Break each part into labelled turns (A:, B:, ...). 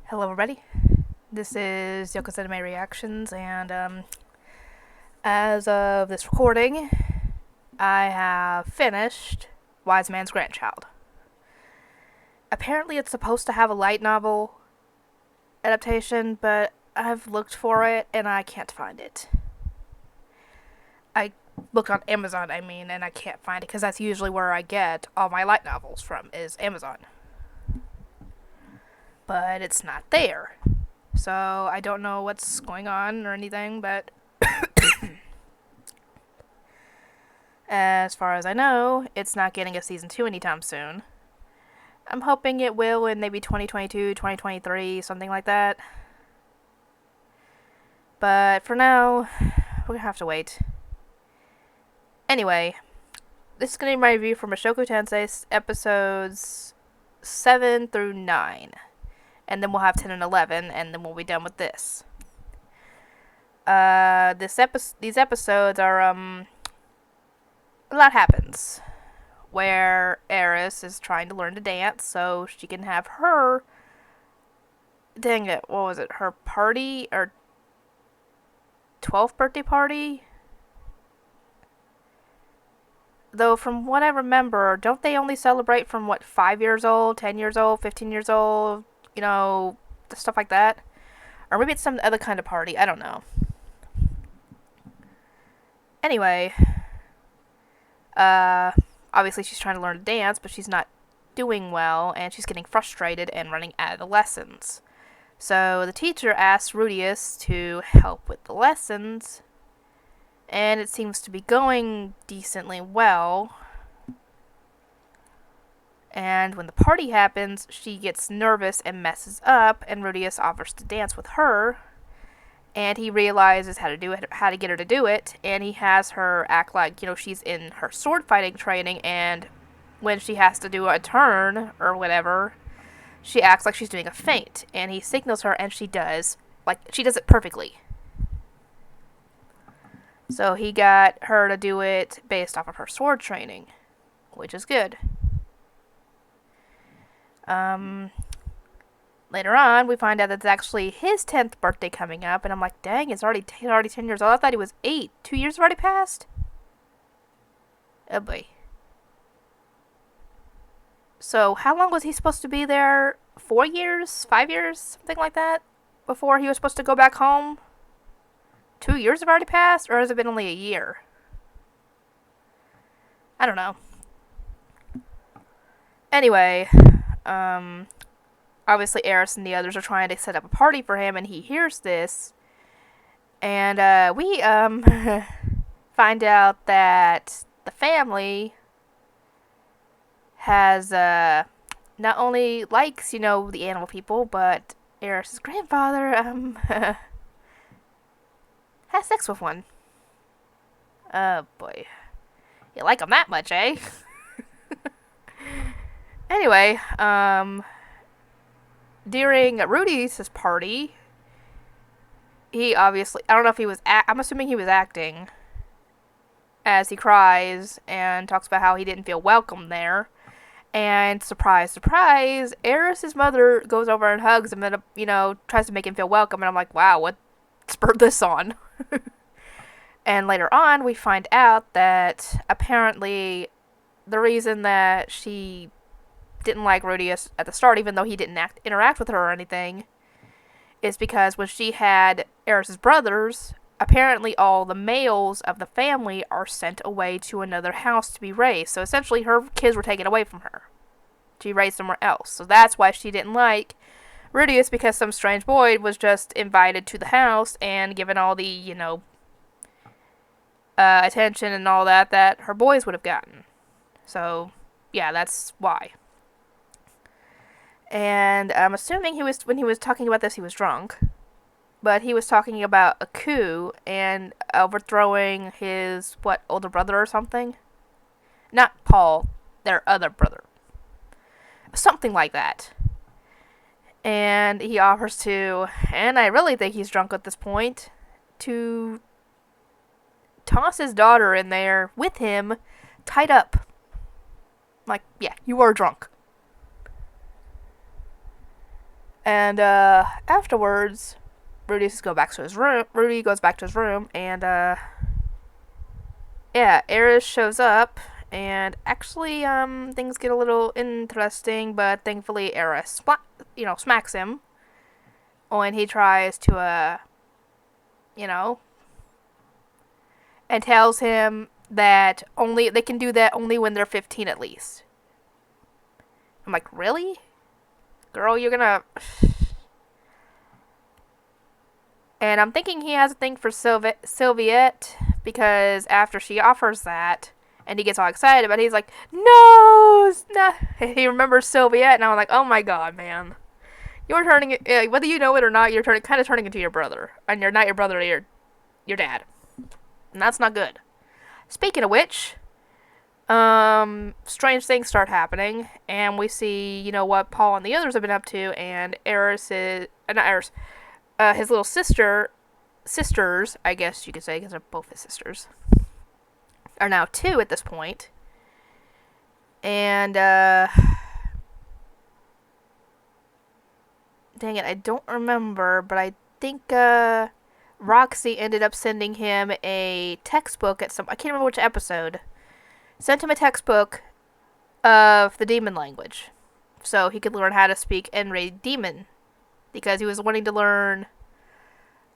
A: Hello, everybody. This is Yoko's Anime Reactions, and as of this recording, I have finished Wise Man's Grandchild. Apparently, it's supposed to have a light novel adaptation, but I've looked for it and I can't find it. I looked on Amazon, and I can't find it because that's usually where I get all my light novels from, is Amazon. But it's not there. So I don't know what's going on or anything, but as far as I know, it's not getting a season 2 anytime soon. I'm hoping it will in maybe 2022, 2023, something like that. But for now, we're gonna have to wait. Anyway, this is gonna be my review for Mushoku Tensei episodes 7 through 9. And then we'll have 10 and 11, and then we'll be done with this. These episodes are, a lot happens. Where Eris is trying to learn to dance so she can have her, dang it, what was it, her party, or 12th birthday party? Though, from what I remember, don't they only celebrate from, 5 years old, 10 years old, 15 years old? Stuff like that. Or maybe it's some other kind of party. I don't know. Anyway, obviously she's trying to learn to dance, but she's not doing well, and she's getting frustrated and running out of the lessons. So the teacher asks Rudius to help with the lessons, and it seems to be going decently well. And when the party happens, she gets nervous and messes up, and Rudius offers to dance with her. And he realizes how to get her to do it, and he has her act like, she's in her sword fighting training, and when she has to do a turn or whatever, she acts like she's doing a feint, and he signals her, and she does. She does it perfectly. So he got her to do it based off of her sword training, which is good. Later on, we find out that it's actually his 10th birthday coming up, and I'm like, dang, he's already 10 years old. I thought he was 8. 2 years have already passed? Oh boy. So, how long was he supposed to be there? 4 years? 5 years? Something like that? Before he was supposed to go back home? 2 years have already passed? Or has it been only a year? I don't know. Anyway, obviously Eris and the others are trying to set up a party for him, and he hears this, and we find out that the family has not only likes, the animal people, but Eris's grandfather has sex with one. Oh boy. You like him that much, eh? Anyway, during Rudy's party, he obviously, I don't know if he was, I'm assuming he was acting, as he cries and talks about how he didn't feel welcome there. And surprise, surprise, Eris's mother goes over and hugs him and, tries to make him feel welcome. And I'm like, wow, what spurred this on? And later on, we find out that apparently the reason that she didn't like Rudius at the start, even though he didn't interact with her or anything, is because when she had Eris's brothers, apparently all the males of the family are sent away to another house to be raised. So essentially her kids were taken away from her to be raised somewhere else. So that's why she didn't like Rudius, because some strange boy was just invited to the house and given all the, attention and all that her boys would have gotten. So, yeah, that's why. And I'm assuming when he was talking about this, he was drunk. But he was talking about a coup and overthrowing his, older brother or something? Not Paul, their other brother. Something like that. And he offers to, and I really think he's drunk at this point, to toss his daughter in there with him, tied up. Like, yeah, you are drunk. And afterwards, Rudy goes back to his room, and yeah, Eris shows up, and actually, things get a little interesting, but thankfully Eris, smacks him when he tries to, and tells him that they can do that only when they're 15 at least. I'm like, really? Girl, you're gonna... And I'm thinking he has a thing for Sylviette, because after she offers that, and he gets all excited, but he's like, no, he remembers Sylviette, and I'm like, oh my god, man. You're turning it, whether you know it or not, you're kind of turning into your brother. And you're not your brother, your dad. And that's not good. Speaking of which, strange things start happening, and we see, what Paul and the others have been up to, and his little sisters, I guess you could say, because they're both his sisters, are now 2 at this point. And, dang it, I don't remember, but I think, Roxy ended up sending him a textbook I can't remember which episode, sent him a textbook of the demon language, so he could learn how to speak and read demon, because he was wanting to learn,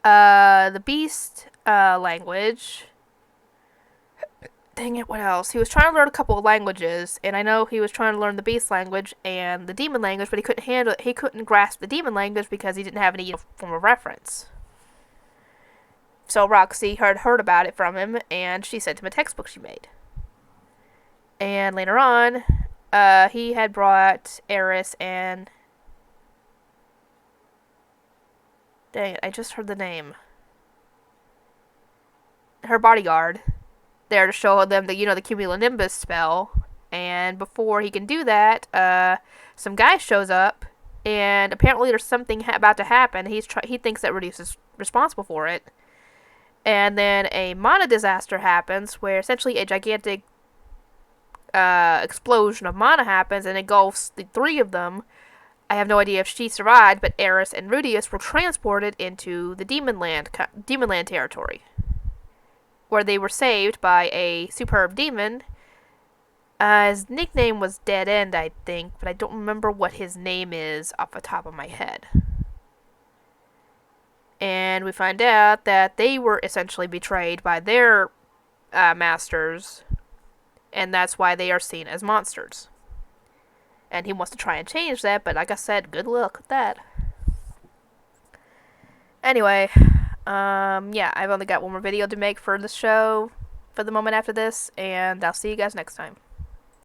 A: the beast, language. Dang it, what else? He was trying to learn a couple of languages, and I know he was trying to learn the beast language and the demon language, but he couldn't grasp the demon language because he didn't have any form of reference. So Roxy had heard about it from him, and she sent him a textbook she made. And later on, he had brought Eris and... Dang it, I just heard the name. Her bodyguard there to show them the cumulonimbus spell. And before he can do that, some guy shows up, and apparently there's something about to happen. He thinks that Rudius is responsible for it. And then a mana disaster happens, where essentially a gigantic explosion of mana happens and engulfs the 3 of them. I have no idea if she survived, but Eris and Rudius were transported into the Demon Land territory, where they were saved by a superb demon. His nickname was Dead End, I think, but I don't remember what his name is off the top of my head. And we find out that they were essentially betrayed by their masters, and that's why they are seen as monsters. And he wants to try and change that, but like I said, good luck with that. Anyway, yeah, I've only got one more video to make for the show for the moment after this, and I'll see you guys next time.